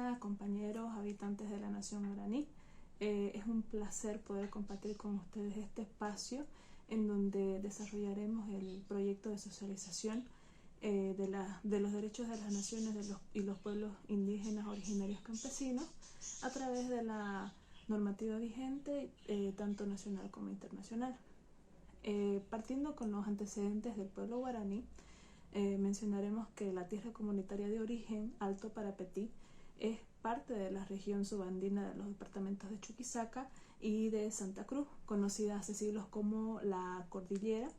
Hola compañeros, habitantes de la Nación Guaraní. Es un placer poder compartir con ustedes este espacio en donde desarrollaremos el proyecto de socialización de los derechos de las naciones y los pueblos indígenas originarios campesinos a través de la normativa vigente, tanto nacional como internacional. Partiendo con los antecedentes del pueblo guaraní, mencionaremos que la tierra comunitaria de origen, Alto Parapetí, es parte de la región subandina de los departamentos de Chuquisaca y de Santa Cruz, conocida hace siglos como la Cordillera,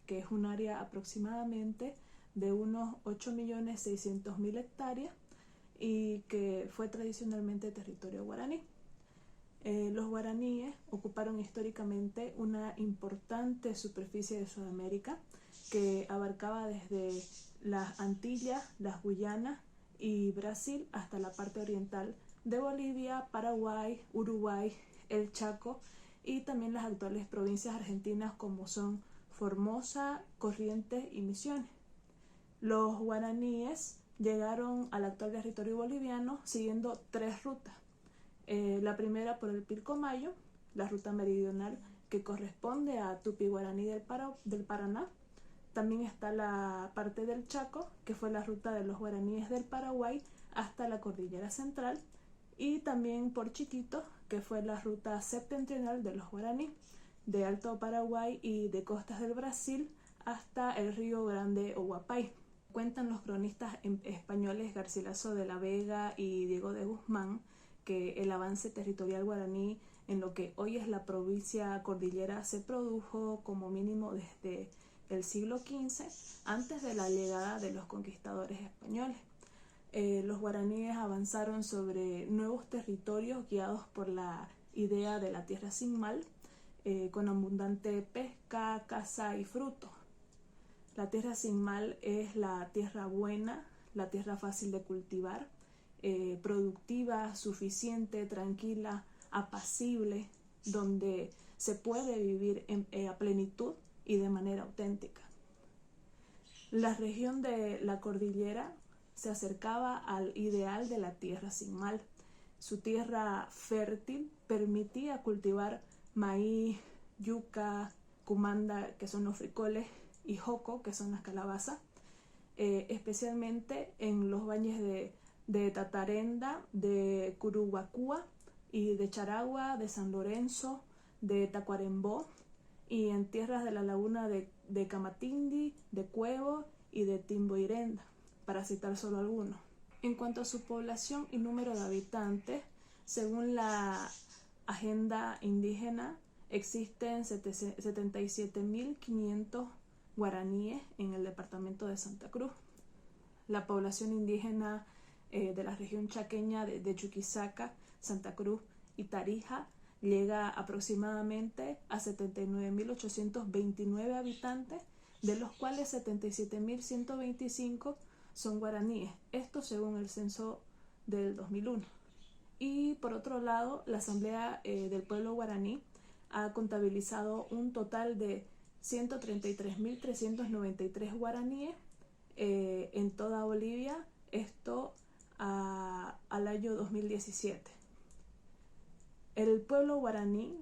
que es un área aproximadamente de unos 8.600.000 hectáreas y que fue tradicionalmente territorio guaraní. Los guaraníes ocuparon históricamente una importante superficie de Sudamérica que abarcaba desde las Antillas, las Guyanas y Brasil hasta la parte oriental de Bolivia, Paraguay, Uruguay, el Chaco y también las actuales provincias argentinas como son Formosa, Corrientes y Misiones. Los guaraníes llegaron al actual territorio boliviano siguiendo tres rutas. La primera por el Pilcomayo, la ruta meridional que corresponde a Tupi-Guaraní del Paraná. También está la parte del Chaco, que fue la ruta de los guaraníes del Paraguay hasta la Cordillera Central. Y también por Chiquito, que fue la ruta septentrional de los guaraní, de Alto Paraguay y de costas del Brasil hasta el río Grande o Guapay. Cuentan los cronistas españoles Garcilaso de la Vega y Diego de Guzmán que el avance territorial guaraní en lo que hoy es la provincia cordillera se produjo como mínimo desde el siglo XV, antes de la llegada de los conquistadores españoles. Los guaraníes avanzaron sobre nuevos territorios guiados por la idea de la tierra sin mal, con abundante pesca, caza y frutos. La tierra sin mal es la tierra buena, la tierra fácil de cultivar, productiva, suficiente, tranquila, apacible, donde se puede vivir a plenitud y de manera auténtica. La región de la cordillera se acercaba al ideal de la tierra sin mal. Su tierra fértil permitía cultivar maíz, yuca, cumanda, que son los frijoles, y joco, que son las calabazas, especialmente en los valles de Tatarenda, de Curuguacúa y de Charagua, de San Lorenzo, de Tacuarembó y en tierras de la laguna de Camatindi, de Cuevo y de Timboirenda, para citar solo algunos. En cuanto a su población y número de habitantes, según la Agenda Indígena, existen 77.500 guaraníes en el departamento de Santa Cruz. La población indígena de la región chaqueña de Chuquisaca, Santa Cruz y Tarija llega aproximadamente a 79.829 habitantes, de los cuales 77.125 son guaraníes, esto según el censo del 2001. Y por otro lado, la Asamblea del Pueblo Guaraní ha contabilizado un total de 133.393 guaraníes en toda Bolivia, esto al año 2017. El pueblo guaraní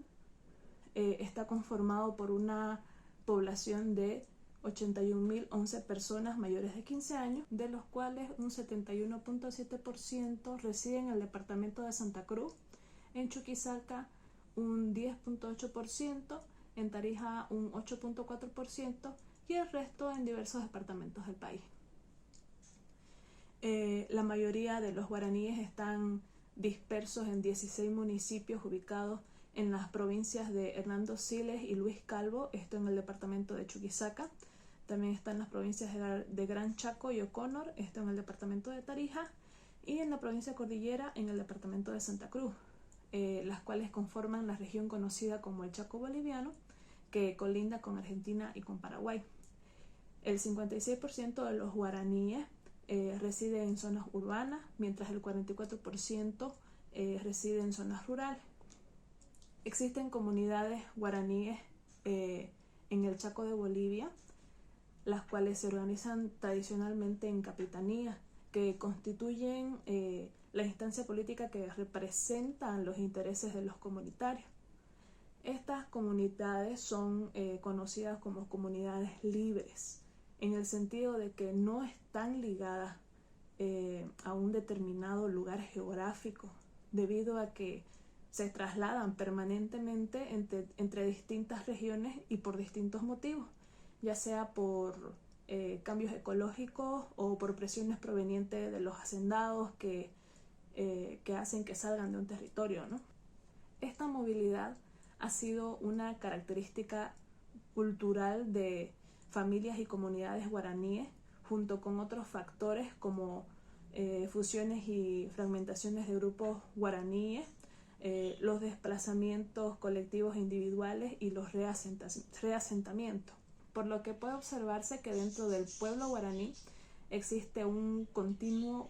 está conformado por una población de 81.011 personas mayores de 15 años, de los cuales un 71.7% residen en el departamento de Santa Cruz, en Chuquisaca un 10.8%, en Tarija un 8.4% y el resto en diversos departamentos del país. La mayoría de los guaraníes están dispersos en 16 municipios ubicados en las provincias de Hernando Siles y Luis Calvo, esto en el departamento de Chuquisaca. También están las provincias de Gran Chaco y Oconor, esto en el departamento de Tarija, y en la provincia Cordillera en el departamento de Santa Cruz, las cuales conforman la región conocida como el Chaco boliviano, que colinda con Argentina y con Paraguay. El 56% de los guaraníes reside en zonas urbanas, mientras el 44% reside en zonas rurales. Existen comunidades guaraníes en el Chaco de Bolivia, las cuales se organizan tradicionalmente en capitanías, que constituyen la instancia política que representa los intereses de los comunitarios. Estas comunidades son conocidas como comunidades libres, en el sentido de que no están ligadas a un determinado lugar geográfico, debido a que se trasladan permanentemente entre distintas regiones y por distintos motivos, ya sea por cambios ecológicos o por presiones provenientes de los hacendados que hacen que salgan de un territorio, ¿no? Esta movilidad ha sido una característica cultural de familias y comunidades guaraníes, junto con otros factores como fusiones y fragmentaciones de grupos guaraníes, los desplazamientos colectivos e individuales y los reasentamientos. Por lo que puede observarse que dentro del pueblo guaraní existe un continuo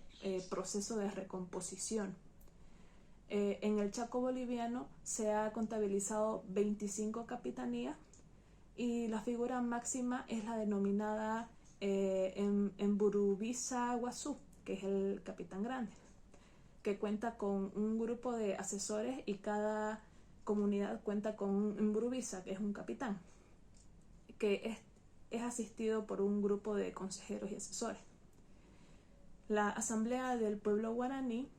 proceso de recomposición. En el Chaco boliviano se ha contabilizado 25 capitanías y la figura máxima es la denominada Mburubisa Guazú, que es el capitán grande, que cuenta con un grupo de asesores y cada comunidad cuenta con un Mburubisa, que es un capitán, que es asistido por un grupo de consejeros y asesores. La Asamblea del Pueblo Guaraní,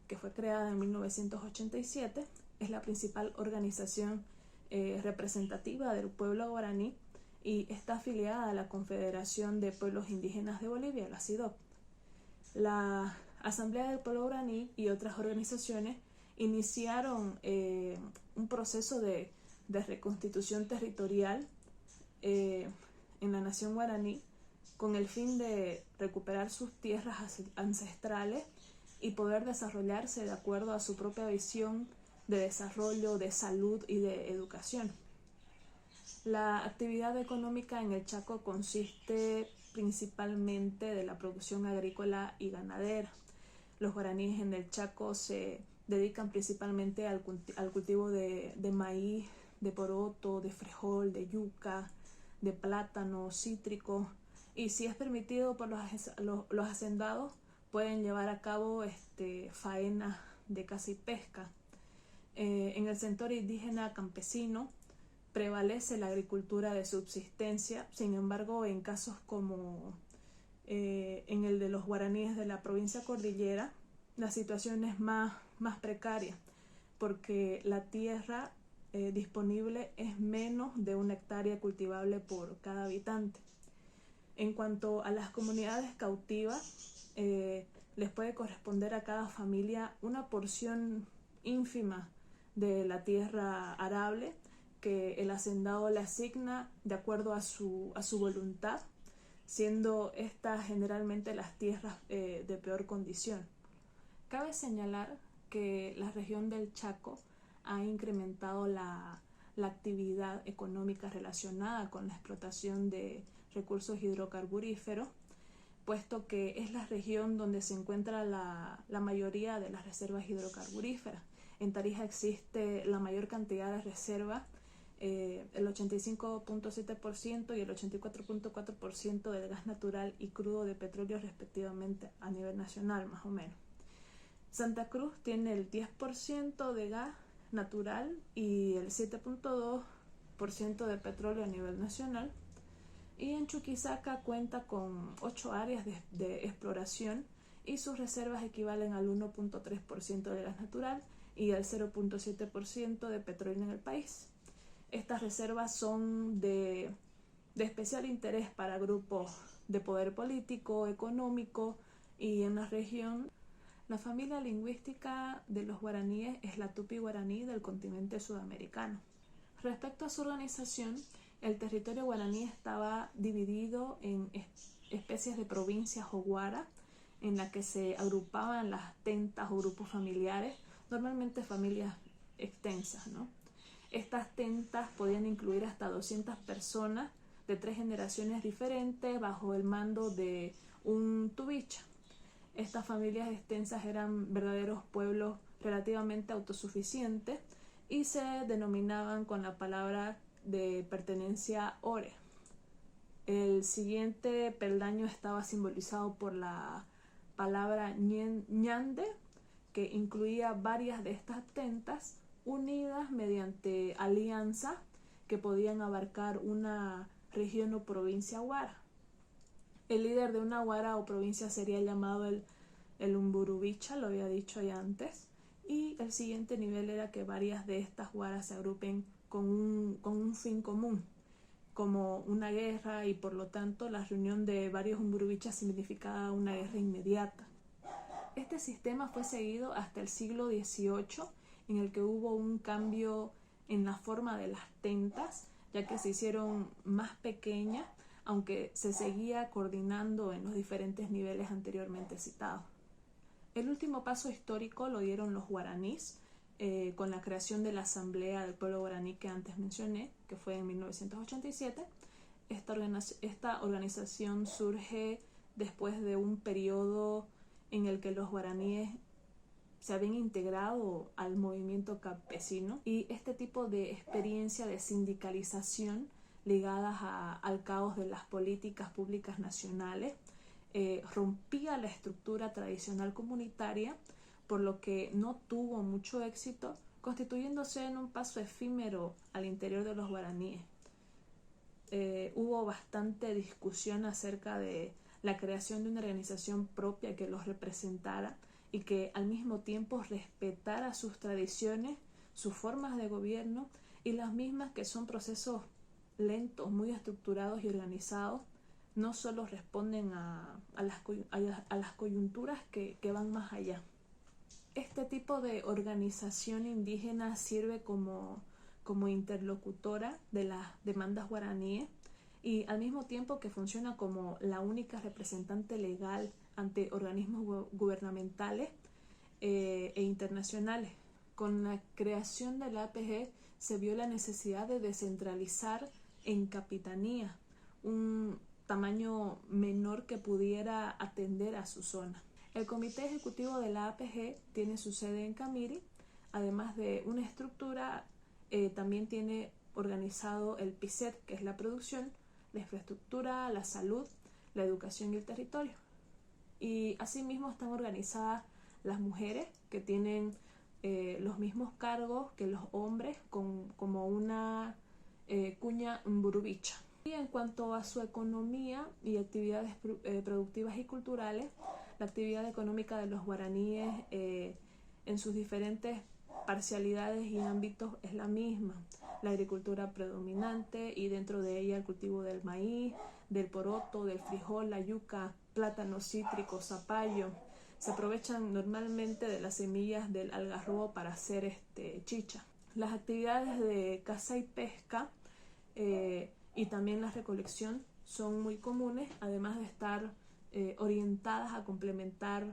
que fue creada en 1987, es la principal organización representativa del pueblo guaraní y está afiliada a la Confederación de Pueblos Indígenas de Bolivia, la CIDOB. La Asamblea del Pueblo Guaraní y otras organizaciones iniciaron un proceso de reconstitución territorial en la nación guaraní con el fin de recuperar sus tierras ancestrales y poder desarrollarse de acuerdo a su propia visión de desarrollo, de salud y de educación. La actividad económica en el Chaco consiste principalmente de la producción agrícola y ganadera. Los guaraníes en el Chaco se dedican principalmente al cultivo de maíz, de poroto, de frijol, de yuca, de plátano, cítrico, y si es permitido por los hacendados, pueden llevar a cabo faenas de caza y pesca. En el sector indígena campesino prevalece la agricultura de subsistencia. Sin embargo, en casos como en el de los guaraníes de la provincia cordillera, la situación es más precaria, porque la tierra disponible es menos de 1 hectárea cultivable por cada habitante. En cuanto a las comunidades cautivas, les puede corresponder a cada familia una porción ínfima de la tierra arable que el hacendado le asigna de acuerdo a su voluntad, siendo estas generalmente las tierras de peor condición. Cabe señalar que la región del Chaco ha incrementado la actividad económica relacionada con la explotación de recursos hidrocarburíferos, puesto que es la región donde se encuentra la mayoría de las reservas hidrocarburíferas. En Tarija existe la mayor cantidad de reservas, el 85.7% y el 84.4% del gas natural y crudo de petróleo respectivamente a nivel nacional, más o menos. Santa Cruz tiene el 10% de gas natural y el 7.2% de petróleo a nivel nacional. Y en Chuquisaca cuenta con 8 áreas de exploración y sus reservas equivalen al 1.3% de gas natural y al 0.7% de petróleo en el país. Estas reservas son de especial interés para grupos de poder político, económico y en la región. La familia lingüística de los guaraníes es la tupi guaraní del continente sudamericano. Respecto a su organización, el territorio guaraní estaba dividido en especies de provincias o guara, en la que se agrupaban las tentas o grupos familiares, normalmente familias extensas, ¿no? Estas tentas podían incluir hasta 200 personas de 3 generaciones diferentes bajo el mando de un tubicha. Estas familias extensas eran verdaderos pueblos relativamente autosuficientes y se denominaban con la palabra de pertenencia ore. El siguiente peldaño estaba simbolizado por la palabra ñande, que incluía varias de estas tentas unidas mediante alianzas que podían abarcar una región o provincia huara. El líder de una huara o provincia sería llamado el umburubicha, lo había dicho ya antes, y el siguiente nivel era que varias de estas huaras se agrupen con un fin común, como una guerra, y por lo tanto la reunión de varios umburubichas significaba una guerra inmediata. Este sistema fue seguido hasta el siglo XVIII, en el que hubo un cambio en la forma de las tentas, ya que se hicieron más pequeñas, aunque se seguía coordinando en los diferentes niveles anteriormente citados. El último paso histórico lo dieron los guaraníes, con la creación de la Asamblea del Pueblo Guaraní que antes mencioné, que fue en 1987. Esta organización surge después de un periodo en el que los guaraníes se habían integrado al movimiento campesino, y este tipo de experiencia de sindicalización ligadas al caos de las políticas públicas nacionales rompía la estructura tradicional comunitaria, por lo que no tuvo mucho éxito, constituyéndose en un paso efímero al interior de los guaraníes. Hubo bastante discusión acerca de la creación de una organización propia que los representara y que al mismo tiempo respetara sus tradiciones, sus formas de gobierno, y las mismas que son procesos lentos, muy estructurados y organizados, no solo responden a las coyunturas que van más allá. Este tipo de organización indígena sirve como interlocutora de las demandas guaraníes, y al mismo tiempo que funciona como la única representante legal ante organismos gubernamentales e internacionales. Con la creación de la APG se vio la necesidad de descentralizar en capitanía un tamaño menor que pudiera atender a su zona. El Comité Ejecutivo de la APG tiene su sede en Camiri. Además de una estructura, también tiene organizado el PICET, que es la producción, la infraestructura, la salud, la educación y el territorio. Y asimismo están organizadas las mujeres, que tienen los mismos cargos que los hombres, como una cuña mburubicha. Y en cuanto a su economía y actividades productivas y culturales, la actividad económica de los guaraníes en sus diferentes parcialidades y ámbitos es la misma: la agricultura predominante, y dentro de ella el cultivo del maíz, del poroto, del frijol, la yuca, plátano, cítrico, zapallo. Se aprovechan normalmente de las semillas del algarrobo para hacer chicha. Las actividades de caza y pesca y también la recolección son muy comunes, además de estar orientadas a complementar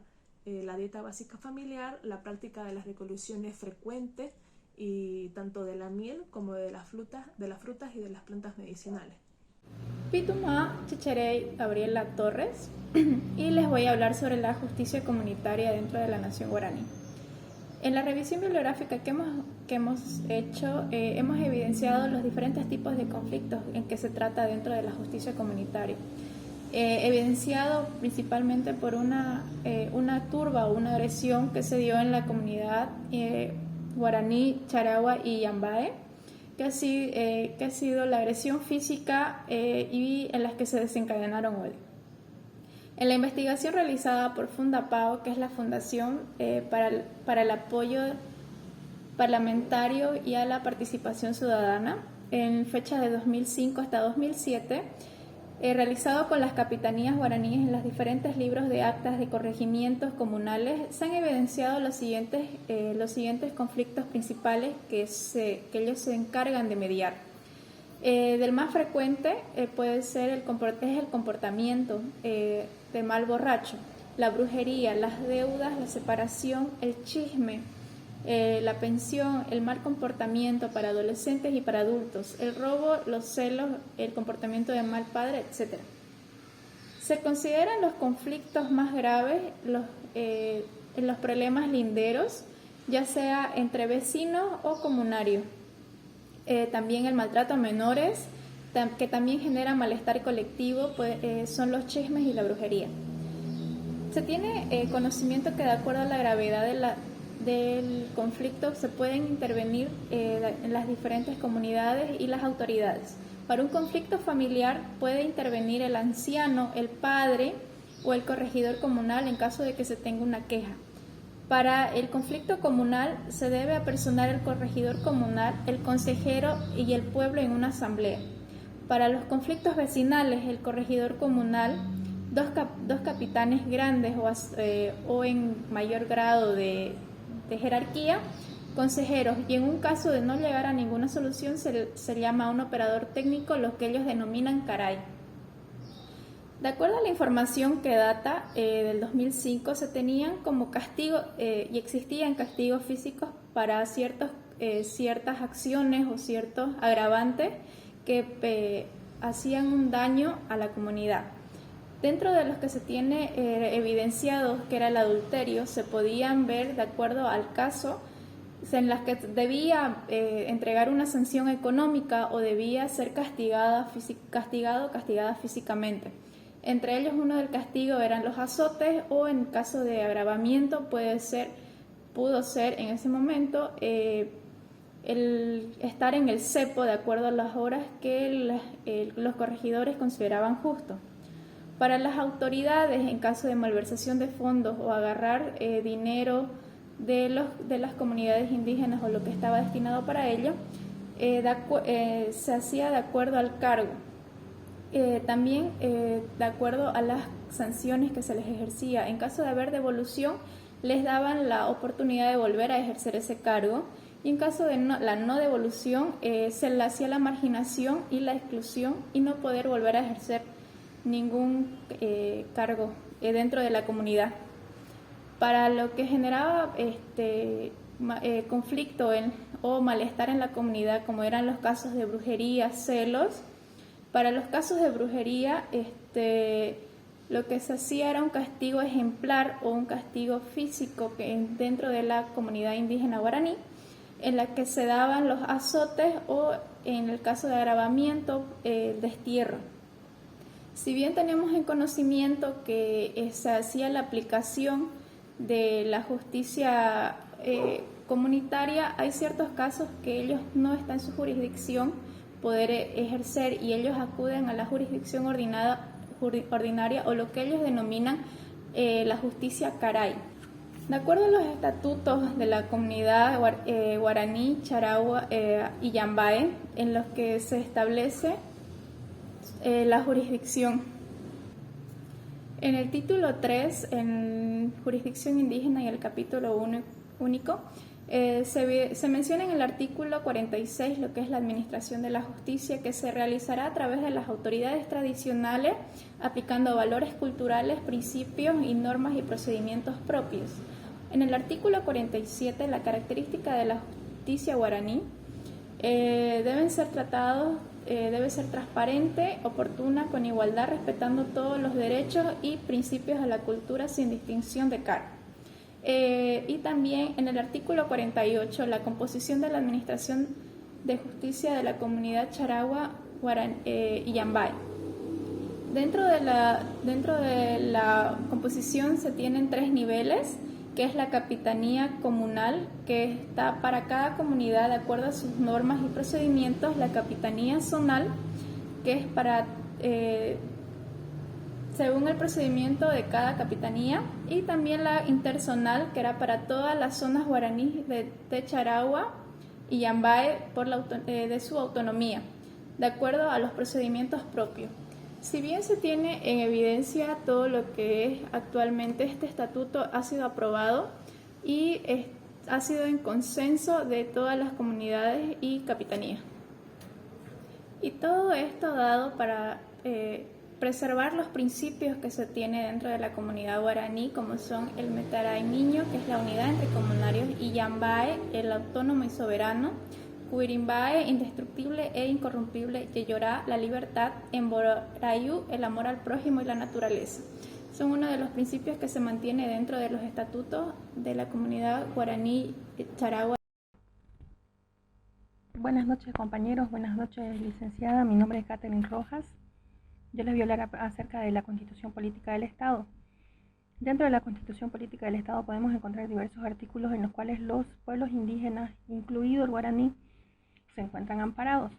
la dieta básica familiar. La práctica de la recolección es frecuente, y tanto de la miel como de las frutas y de las plantas medicinales. Pituma Chicharey Gabriela Torres y les voy a hablar sobre la justicia comunitaria dentro de la nación guaraní. En la revisión bibliográfica que hemos hecho, hemos evidenciado los diferentes tipos de conflictos en que se trata dentro de la justicia comunitaria. Evidenciado principalmente por una turba o una agresión que se dio en la comunidad guaraní, charagua y yambae, que ha sido la agresión física y en las que se desencadenaron odio. En la investigación realizada por Fundapao, que es la Fundación para el Apoyo Parlamentario y a la Participación Ciudadana, en fecha de 2005 hasta 2007, realizado con las capitanías guaraníes en los diferentes libros de actas de corregimientos comunales, se han evidenciado los siguientes conflictos principales que ellos se encargan de mediar. Del más frecuente puede ser el comportamiento de mal borracho, la brujería, las deudas, la separación, el chisme, la pensión, el mal comportamiento para adolescentes y para adultos, el robo, los celos, el comportamiento de mal padre, etc. Se consideran los conflictos más graves en los problemas linderos, ya sea entre vecinos o comunarios. También el maltrato a menores, que también genera malestar colectivo, son los chismes y la brujería. Se tiene conocimiento que, de acuerdo a la gravedad del conflicto se pueden intervenir en las diferentes comunidades y las autoridades. Para un conflicto familiar puede intervenir el anciano, el padre o el corregidor comunal en caso de que se tenga una queja. Para el conflicto comunal se debe apersonar el corregidor comunal, el consejero y el pueblo en una asamblea. Para los conflictos vecinales, el corregidor comunal, dos capitanes grandes o en mayor grado de jerarquía, consejeros, y en un caso de no llegar a ninguna solución se llama a un operador técnico, lo que ellos denominan caray. De acuerdo a la información que data del 2005, se tenían como castigo y existían castigos físicos para ciertas acciones o ciertos agravantes que hacían un daño a la comunidad. Dentro de los que se tiene evidenciados que era el adulterio, se podían ver, de acuerdo al caso, en las que debía entregar una sanción económica o debía ser castigada físicamente. Entre ellos, uno del castigo eran los azotes, o en caso de agravamiento pudo ser en ese momento el estar en el cepo de acuerdo a las horas que los corregidores consideraban justo. Para las autoridades, en caso de malversación de fondos o agarrar dinero de las comunidades indígenas o lo que estaba destinado para ello, se hacía de acuerdo al cargo. También de acuerdo a las sanciones que se les ejercía. En caso de haber devolución, les daban la oportunidad de volver a ejercer ese cargo, y en caso de la no devolución se le hacía la marginación y la exclusión y no poder volver a ejercer ningún cargo dentro de la comunidad. Para lo que generaba conflicto o malestar en la comunidad, como eran los casos de brujería, celos. Para los casos de brujería, lo que se hacía era un castigo ejemplar o un castigo físico dentro de la comunidad indígena guaraní, en la que se daban los azotes o, en el caso de agravamiento, destierro. Si bien tenemos en conocimiento que se hacía la aplicación de la justicia comunitaria, hay ciertos casos que ellos no está en su jurisdicción poder ejercer, y ellos acuden a la jurisdicción ordinaria o lo que ellos denominan la justicia caray. De acuerdo a los estatutos de la comunidad guaraní, charagua y yambae, en los que se establece la jurisdicción. En el título 3, en jurisdicción indígena, y el capítulo único, se menciona en el artículo 46 lo que es la administración de la justicia, que se realizará a través de las autoridades tradicionales, aplicando valores culturales, principios y normas y procedimientos propios. En el artículo 47, la característica de la justicia guaraní debe ser transparente, oportuna, con igualdad, respetando todos los derechos y principios de la cultura sin distinción de cargo. Y también en el artículo 48, la composición de la administración de justicia de la comunidad charagua y yambae. Dentro de la composición se tienen 3 niveles, que es la capitanía comunal, que está para cada comunidad de acuerdo a sus normas y procedimientos; la capitanía zonal, que es para según el procedimiento de cada capitanía; y también la interzonal, que era para todas las zonas guaraníes de Charagua y Yambae de su autonomía, de acuerdo a los procedimientos propios. Si bien se tiene en evidencia todo lo que es actualmente, este estatuto ha sido aprobado y ha sido en consenso de todas las comunidades y capitanías. Y todo esto dado para preservar los principios que se tiene dentro de la comunidad guaraní, como son el Metaray Niño, que es la unidad entre comunarios, y Yambae, el autónomo y soberano; Cuirimbae, indestructible e incorrumpible; Yeyorá, la libertad; Emborayú, el amor al prójimo y la naturaleza. Son uno de los principios que se mantiene dentro de los estatutos de la comunidad guaraní charagua. Buenas noches, compañeros, buenas noches, licenciada. Mi nombre es Catherine Rojas. Yo les voy a hablar acerca de la Constitución Política del Estado. Dentro de la Constitución Política del Estado podemos encontrar diversos artículos en los cuales los pueblos indígenas, incluido el guaraní, se encuentran amparados.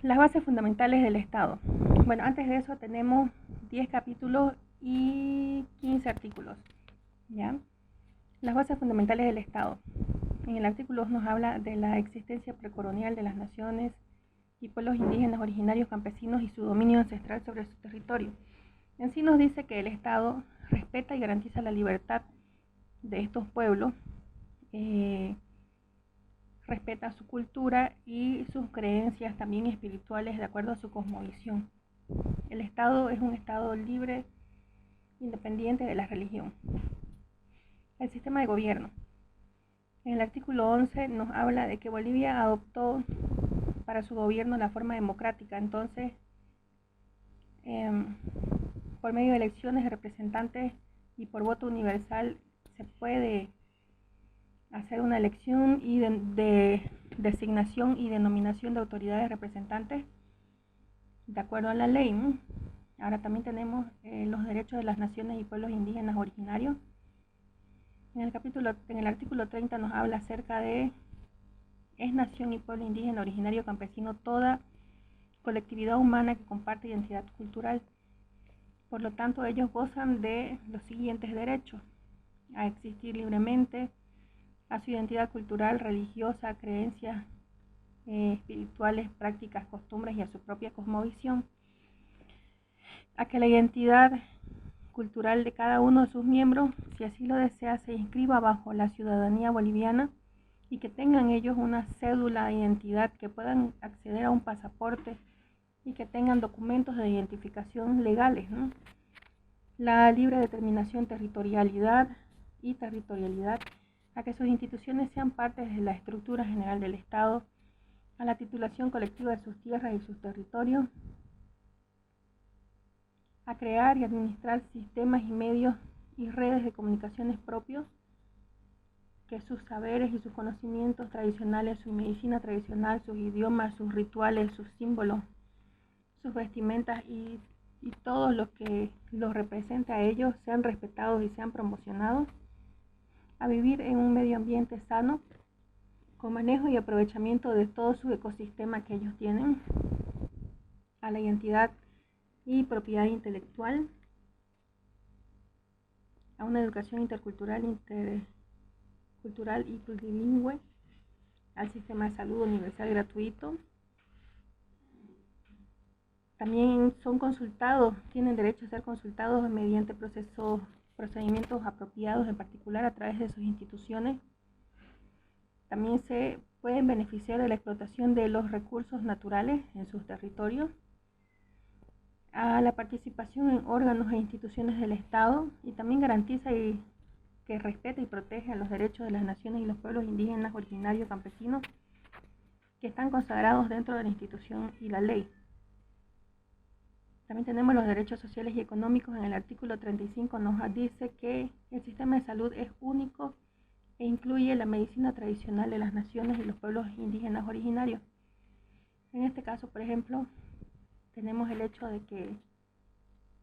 Las bases fundamentales del Estado. Bueno, antes de eso tenemos 10 capítulos y 15 artículos, ¿ya? Las bases fundamentales del Estado. En el artículo 2 nos habla de la existencia precolonial de las naciones y pueblos indígenas originarios campesinos y su dominio ancestral sobre su territorio. En sí nos dice que el Estado respeta y garantiza la libertad de estos pueblos, respeta su cultura y sus creencias también espirituales de acuerdo a su cosmovisión. El Estado es un Estado libre, independiente de la religión. El sistema de gobierno. En el artículo 11 nos habla de que Bolivia adoptó para su gobierno la forma democrática. Entonces, por medio de elecciones de representantes y por voto universal se puede hacer una elección y de designación y denominación de autoridades representantes de acuerdo a la ley, ¿no? Ahora también tenemos los derechos de las naciones y pueblos indígenas originarios. En el artículo 30 nos habla acerca de es nación y pueblo indígena originario campesino toda colectividad humana que comparte identidad cultural. Por lo tanto, ellos gozan de los siguientes derechos: a existir libremente, a su identidad cultural, religiosa, creencias espirituales, prácticas, costumbres y a su propia cosmovisión, a que la identidad cultural de cada uno de sus miembros, si así lo desea, se inscriba bajo la ciudadanía boliviana y que tengan ellos una cédula de identidad, que puedan acceder a un pasaporte y que tengan documentos de identificación legales, ¿no? La libre determinación territorialidad, a que sus instituciones sean parte de la estructura general del Estado, a la titulación colectiva de sus tierras y sus territorios, a crear y administrar sistemas y medios y redes de comunicaciones propios, que sus saberes y sus conocimientos tradicionales, su medicina tradicional, sus idiomas, sus rituales, sus símbolos, sus vestimentas y todo lo que los represente a ellos sean respetados y sean promocionados, a vivir en un medio ambiente sano, con manejo y aprovechamiento de todo su ecosistema que ellos tienen, a la identidad y propiedad intelectual, a una educación intercultural y plurilingüe, al sistema de salud universal gratuito. También son consultados, tienen derecho a ser consultados mediante procedimientos apropiados, en particular a través de sus instituciones. También se pueden beneficiar de la explotación de los recursos naturales en sus territorios, a la participación en órganos e instituciones del Estado, y también garantiza que respeta y protege los derechos de las naciones y los pueblos indígenas originarios campesinos que están consagrados dentro de la institución y la ley. También tenemos los derechos sociales y económicos. En el artículo 35 nos dice que el sistema de salud es único e incluye la medicina tradicional de las naciones y los pueblos indígenas originarios. En este caso, por ejemplo, tenemos el hecho de que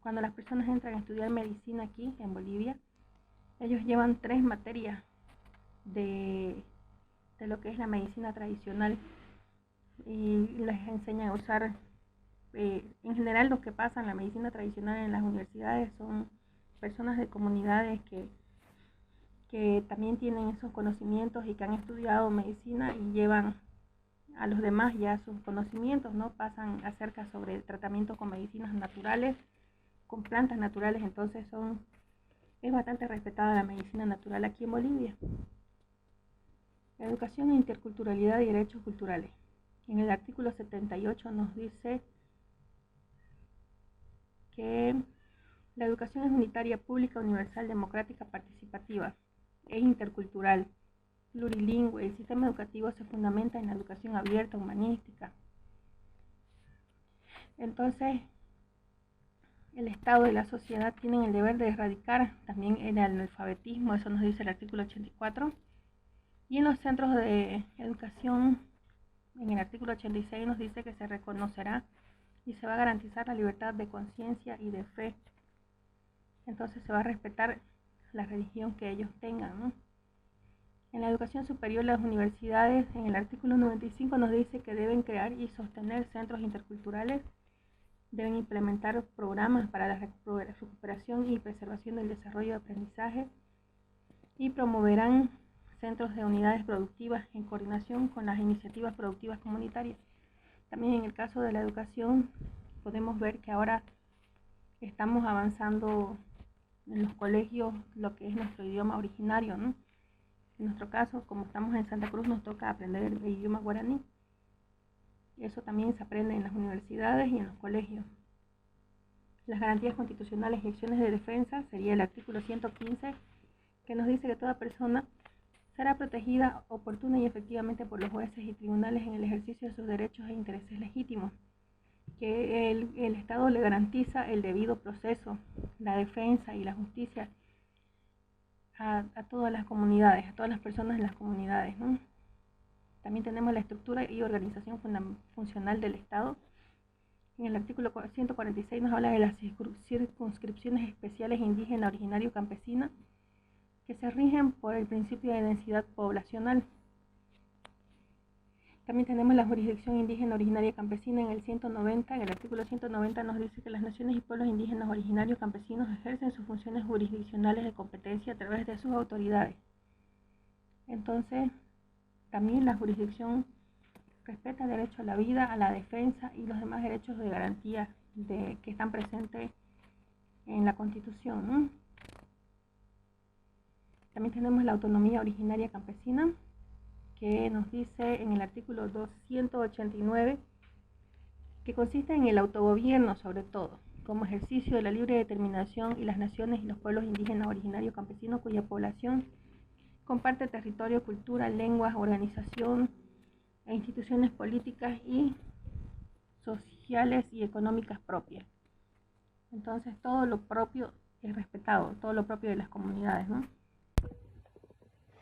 cuando las personas entran a estudiar medicina aquí en Bolivia, ellos llevan 3 materias de lo que es la medicina tradicional y les enseñan a usar, en general lo que pasa en la medicina tradicional en las universidades son personas de comunidades que también tienen esos conocimientos y que han estudiado medicina y llevan a los demás ya sus conocimientos, ¿no? Pasan acerca sobre el tratamiento con medicinas naturales, con plantas naturales. Entonces es bastante respetada la medicina natural aquí en Bolivia. Educación e interculturalidad y derechos culturales. En el artículo 78 nos dice que la educación es unitaria, pública, universal, democrática, participativa e intercultural, plurilingüe. El sistema educativo se fundamenta en la educación abierta, humanística. Entonces, el Estado y la sociedad tienen el deber de erradicar también el analfabetismo, eso nos dice el artículo 84. Y en los centros de educación, en el artículo 86 nos dice que se reconocerá y se va a garantizar la libertad de conciencia y de fe. entonces se va a respetar la religión que ellos tengan, ¿no? En la educación superior, las universidades, en el artículo 95 nos dice que deben crear y sostener centros interculturales, deben implementar programas para la recuperación y preservación del desarrollo de aprendizaje y promoverán centros de unidades productivas en coordinación con las iniciativas productivas comunitarias. También en el caso de la educación podemos ver que ahora estamos avanzando en los colegios lo que es nuestro idioma originario, ¿no? En nuestro caso, como estamos en Santa Cruz, nos toca aprender el idioma guaraní. Eso también se aprende en las universidades y en los colegios. Las garantías constitucionales y acciones de defensa sería el artículo 115, que nos dice que toda persona será protegida oportuna y efectivamente por los jueces y tribunales en el ejercicio de sus derechos e intereses legítimos, que el Estado le garantiza el debido proceso, la defensa y la justicia a todas las comunidades, a todas las personas en las comunidades, ¿no? También tenemos la estructura y organización funcional del Estado. En el artículo 146 nos habla de las circunscripciones especiales indígena, originario, campesina, que se rigen por el principio de densidad poblacional. También tenemos la jurisdicción indígena, originaria, campesina en el 190. En el artículo 190 nos dice que las naciones y pueblos indígenas, originarios, campesinos ejercen sus funciones jurisdiccionales de competencia a través de sus autoridades. Entonces, también la jurisdicción respeta el derecho a la vida, a la defensa y los demás derechos de garantía que están presentes en la Constitución, ¿no? También tenemos la autonomía originaria campesina, que nos dice en el artículo 289 que consiste en el autogobierno sobre todo, como ejercicio de la libre determinación y las naciones y los pueblos indígenas originarios campesinos cuya población comparte territorio, cultura, lenguas, organización e instituciones políticas y sociales y económicas propias. Entonces todo lo propio es respetado, todo lo propio de las comunidades, ¿no?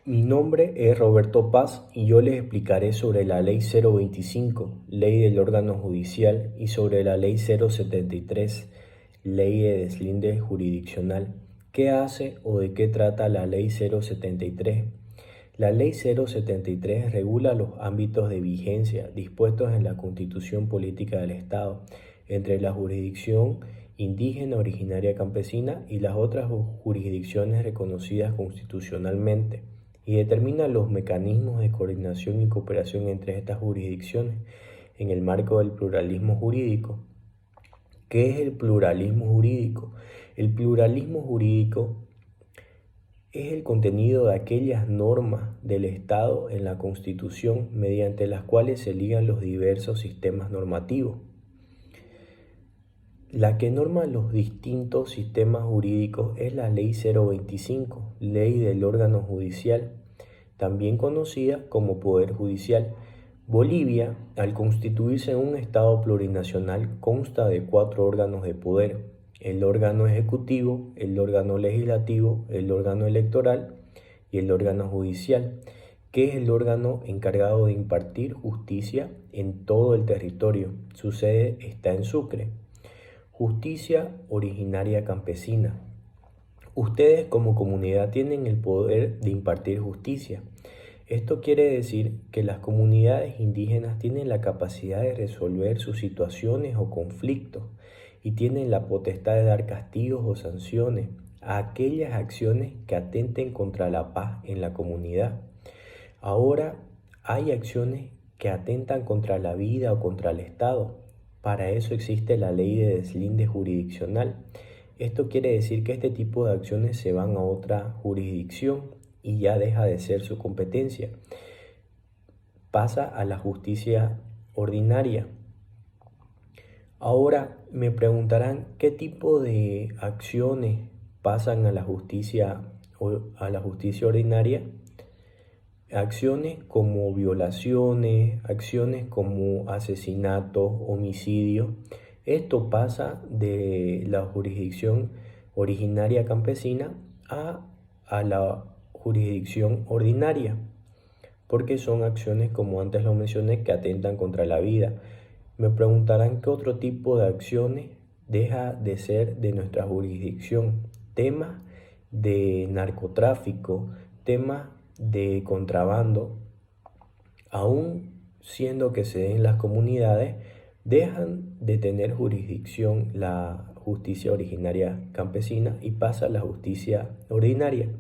Mi nombre es Roberto Paz y yo les explicaré sobre la Ley 025, Ley del órgano judicial, y sobre la Ley 073, Ley de deslinde jurisdiccional. ¿Qué hace o de qué trata la Ley 073? La Ley 073 regula los ámbitos de vigencia dispuestos en la Constitución Política del Estado entre la jurisdicción indígena, originaria, campesina y las otras jurisdicciones reconocidas constitucionalmente, y determina los mecanismos de coordinación y cooperación entre estas jurisdicciones en el marco del pluralismo jurídico. ¿Qué es el pluralismo jurídico? El pluralismo jurídico es el contenido de aquellas normas del Estado en la Constitución mediante las cuales se ligan los diversos sistemas normativos. La que norma los distintos sistemas jurídicos es la Ley 025, Ley del órgano judicial, también conocida como Poder Judicial. Bolivia, al constituirse un Estado plurinacional, consta de 4 órganos de poder: el órgano ejecutivo, el órgano legislativo, el órgano electoral y el órgano judicial, que es el órgano encargado de impartir justicia en todo el territorio. Su sede está en Sucre. Justicia originaria campesina. Ustedes como comunidad tienen el poder de impartir justicia. Esto quiere decir que las comunidades indígenas tienen la capacidad de resolver sus situaciones o conflictos y tienen la potestad de dar castigos o sanciones a aquellas acciones que atenten contra la paz en la comunidad. Ahora hay acciones que atentan contra la vida o contra el Estado. Para eso existe la ley de deslinde jurisdiccional. Esto quiere decir que este tipo de acciones se van a otra jurisdicción y ya deja de ser su competencia. Pasa a la justicia ordinaria. Ahora me preguntarán qué tipo de acciones pasan a la justicia ordinaria. Acciones como violaciones, acciones como asesinatos, homicidios. Esto pasa de la jurisdicción originaria campesina a la jurisdicción ordinaria, porque son acciones, como antes lo mencioné, que atentan contra la vida. Me preguntarán qué otro tipo de acciones deja de ser de nuestra jurisdicción. temas de narcotráfico, temas de contrabando, aún siendo que se den en las comunidades, dejan de tener jurisdicción la justicia originaria campesina y pasa a la justicia ordinaria,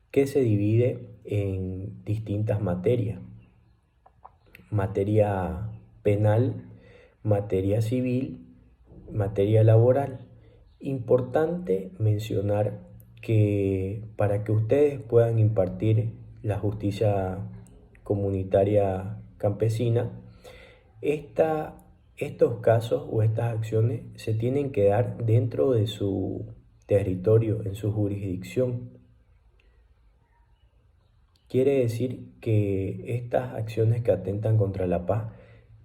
que se divide en distintas materias: materia penal, materia civil, materia laboral. Importante mencionar que para que ustedes puedan impartir la justicia comunitaria campesina, estos casos o estas acciones se tienen que dar dentro de su territorio, en su jurisdicción. Quiere decir que estas acciones que atentan contra la paz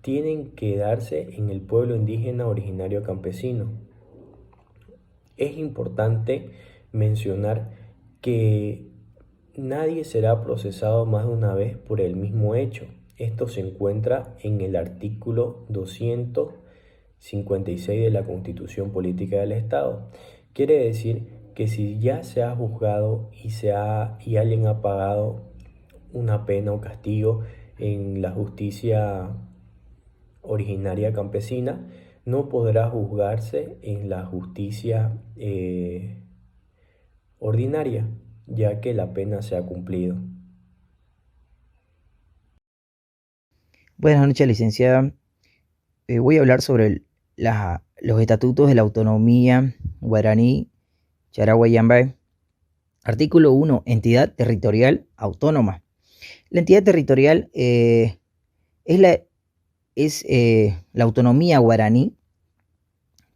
tienen que darse en el pueblo indígena originario campesino. Es importante mencionar que nadie será procesado más de una vez por el mismo hecho. Esto se encuentra en el artículo 256 de la Constitución Política del Estado. Quiere decir que si ya se ha juzgado y alguien ha pagado una pena o castigo en la justicia originaria campesina, no podrá juzgarse en la justicia ordinaria, ya que la pena se ha cumplido. Buenas noches, licenciada. Voy a hablar sobre los estatutos de la autonomía guaraní Charagua y Llambay. Artículo 1. Entidad territorial autónoma. La entidad territorial es la autonomía guaraní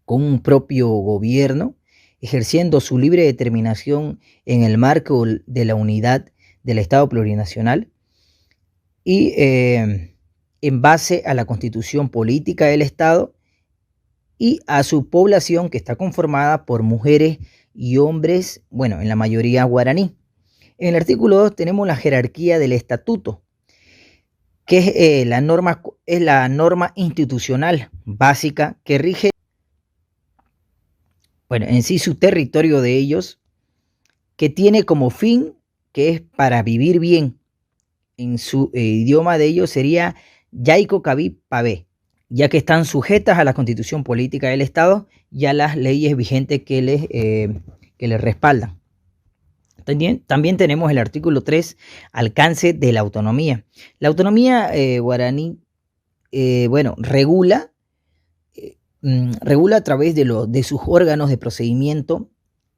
con un propio gobierno, ejerciendo su libre determinación en el marco de la unidad del Estado plurinacional y en base a la Constitución Política del Estado y a su población, que está conformada por mujeres y hombres, bueno, en la mayoría guaraní. En el artículo 2 tenemos la jerarquía del estatuto, que es la norma institucional básica que rige, bueno, en sí su territorio de ellos, que tiene como fin, que es para vivir bien. En su idioma de ellos sería Yaico Cabí Pabé, ya que están sujetas a la Constitución Política del Estado y a las leyes vigentes que les respaldan. También tenemos el artículo 3, alcance de la autonomía. La autonomía guaraní, regula a través de sus órganos de procedimiento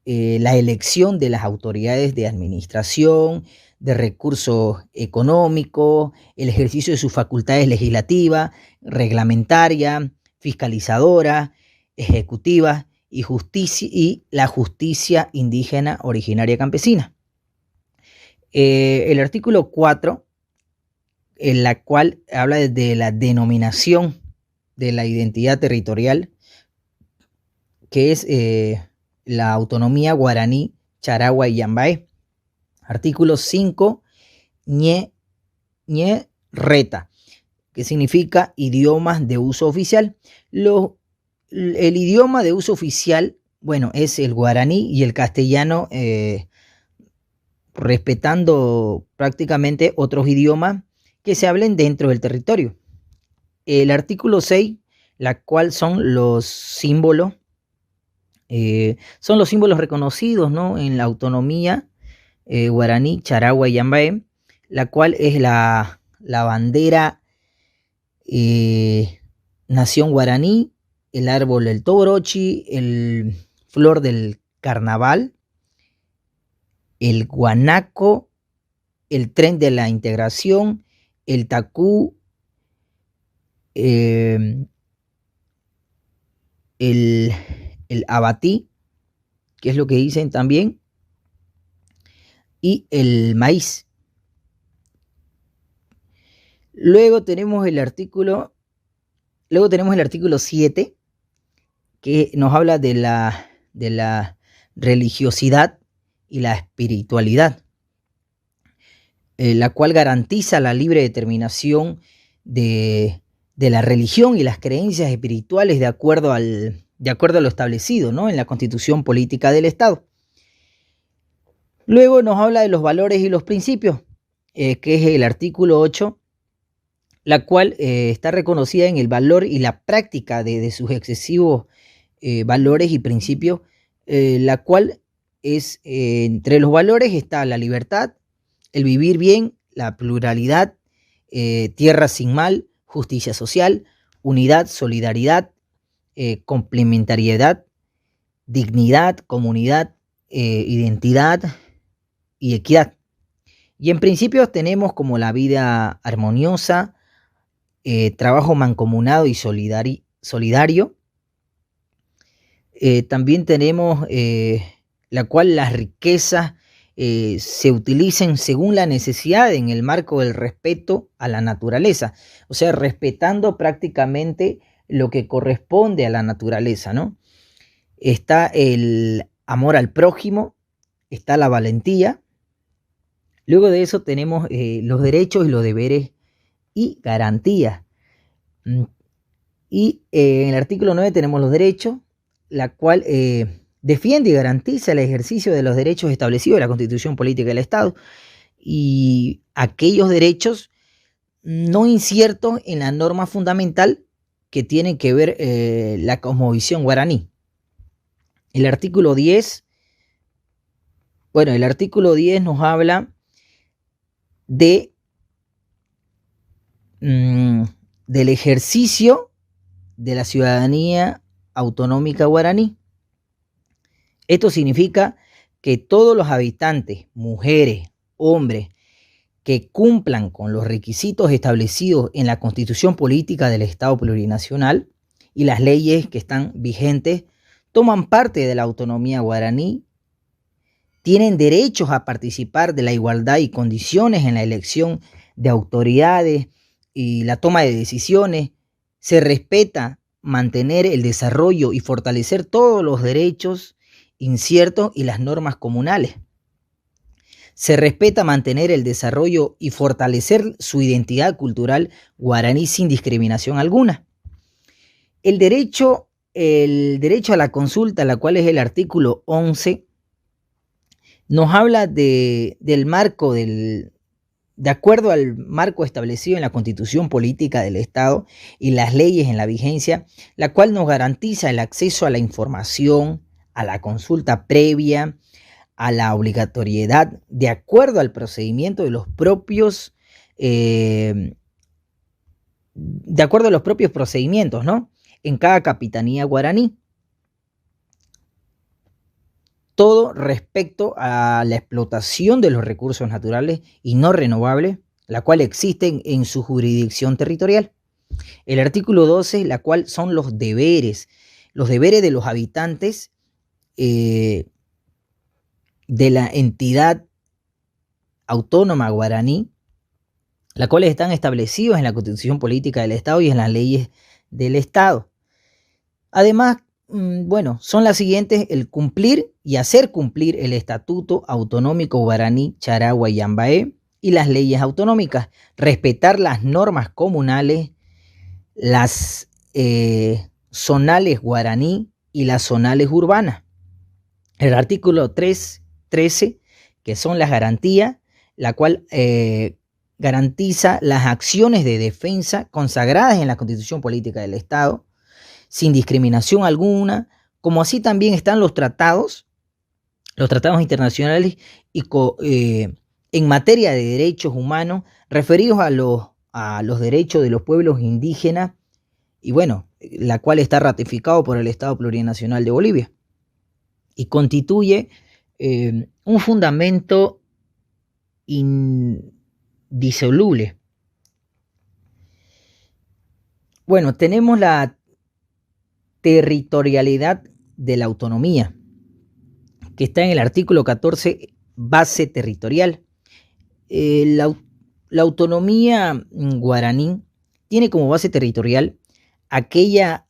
la elección de las autoridades de administración, de recursos económicos, el ejercicio de sus facultades legislativas, reglamentaria, fiscalizadora, ejecutiva y la justicia indígena originaria campesina. El artículo 4, en la cual habla de la denominación de la identidad territorial, que es la autonomía guaraní Charagua y Llambay. Artículo 5, ñe reta, que significa idiomas de uso oficial. El idioma de uso oficial, bueno, es el guaraní y el castellano, respetando prácticamente otros idiomas que se hablen dentro del territorio. El artículo 6, la cual son los símbolos reconocidos, ¿no?, en la autonomía guaraní Charagua y Llambay, la cual es la bandera nación guaraní, el árbol del toborochi, el flor del carnaval, el guanaco, el tren de la integración, el tacú, el abatí, que es lo que dicen también, y el maíz. Luego tenemos el artículo 7, que nos habla de la religiosidad y la espiritualidad, la cual garantiza la libre determinación de la religión y las creencias espirituales de acuerdo a lo establecido, ¿no?, en la Constitución Política del Estado. Luego nos habla de los valores y los principios, que es el artículo 8, la cual está reconocida en el valor y la práctica de sus excesivos valores y principios, la cual es, entre los valores está la libertad, el vivir bien, la pluralidad, tierra sin mal, justicia social, unidad, solidaridad, complementariedad, dignidad, comunidad, identidad y equidad. Y en principios tenemos como la vida armoniosa, trabajo mancomunado y solidario. También tenemos la cual las riquezas se utilicen según la necesidad en el marco del respeto a la naturaleza, o sea, respetando prácticamente lo que corresponde a la naturaleza, ¿no? Está el amor al prójimo, está la valentía. Luego de eso tenemos los derechos y los deberes y garantías. Y en el artículo 9 tenemos los derechos, la cual defiende y garantiza el ejercicio de los derechos establecidos en la Constitución Política del Estado y aquellos derechos no inciertos en la norma fundamental que tiene que ver la cosmovisión guaraní. El artículo 10 nos habla del ejercicio de la ciudadanía autonómica guaraní. Esto significa que todos los habitantes, mujeres, hombres, que cumplan con los requisitos establecidos en la Constitución Política del Estado Plurinacional y las leyes que están vigentes, toman parte de la autonomía guaraní, tienen derechos a participar de la igualdad y condiciones en la elección de autoridades y la toma de decisiones, se respeta mantener el desarrollo y fortalecer todos los derechos inciertos y las normas comunales. Se respeta mantener el desarrollo y fortalecer su identidad cultural guaraní sin discriminación alguna. El derecho a la consulta, la cual es el artículo 11, nos habla del marco de acuerdo al marco establecido en la Constitución Política del Estado y las leyes en la vigencia, la cual nos garantiza el acceso a la información, a la consulta previa, a la obligatoriedad, de acuerdo al procedimiento de los propios, procedimientos, ¿no? En cada capitanía guaraní. Todo respecto a la explotación de los recursos naturales y no renovables, la cual existen en su jurisdicción territorial. El artículo 12, la cual son los deberes de los habitantes de la entidad autónoma guaraní, las cuales están establecidos en la Constitución Política del Estado y en las leyes del Estado. Además, son las siguientes: el cumplir y hacer cumplir el Estatuto Autonómico Guaraní, Charagua y Yambaé y las leyes autonómicas, respetar las normas comunales, las zonales guaraní y las zonales urbanas. El artículo 13, que son las garantías, la cual garantiza las acciones de defensa consagradas en la Constitución Política del Estado, sin discriminación alguna, como así también están los tratados internacionales y en materia de derechos humanos referidos a los derechos de los pueblos indígenas y la cual está ratificado por el Estado Plurinacional de Bolivia y constituye un fundamento indisoluble. Tenemos la territorialidad de la autonomía, que está en el artículo 14, base territorial. La autonomía guaraní tiene como base territorial aquella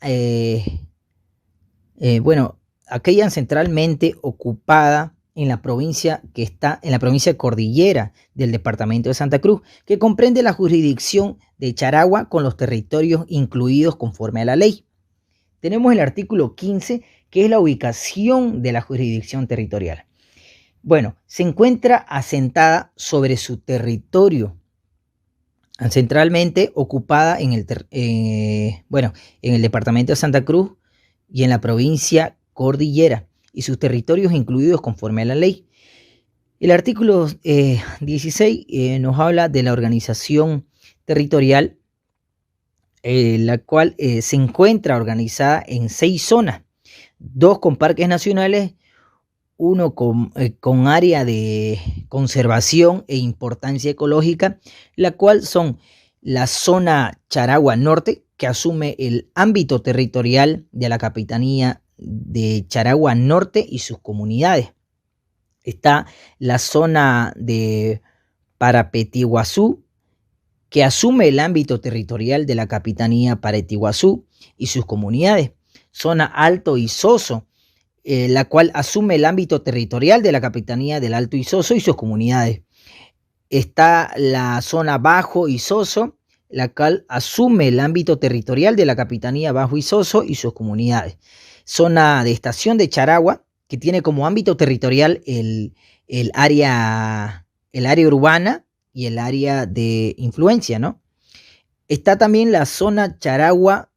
ancestralmente ocupada en la provincia que está en la provincia cordillera del departamento de Santa Cruz, que comprende la jurisdicción de Charagua con los territorios incluidos conforme a la ley. Tenemos el artículo 15, que es la ubicación de la jurisdicción territorial. Bueno, se encuentra asentada sobre su territorio, ancestralmente ocupada en el departamento de Santa Cruz y en la provincia Cordillera, y sus territorios incluidos conforme a la ley. El artículo 16 nos habla de la organización territorial, la cual se encuentra organizada en 6 zonas, 2 con parques nacionales, 1 con área de conservación e importancia ecológica, la cual son la zona Charagua Norte, que asume el ámbito territorial de la Capitanía de Charagua Norte y sus comunidades. Está la zona de Parapetiguazú, que asume el ámbito territorial de la Capitanía Paretiguazú y sus comunidades. Zona Alto Isoso, la cual asume el ámbito territorial de la Capitanía del Alto Isoso y sus comunidades. Está la zona Bajo Isoso, la cual asume el ámbito territorial de la Capitanía Bajo Isoso y sus comunidades. Zona de Estación de Charagua, que tiene como ámbito territorial el área urbana y el área de influencia, ¿no? Está también la zona Charagua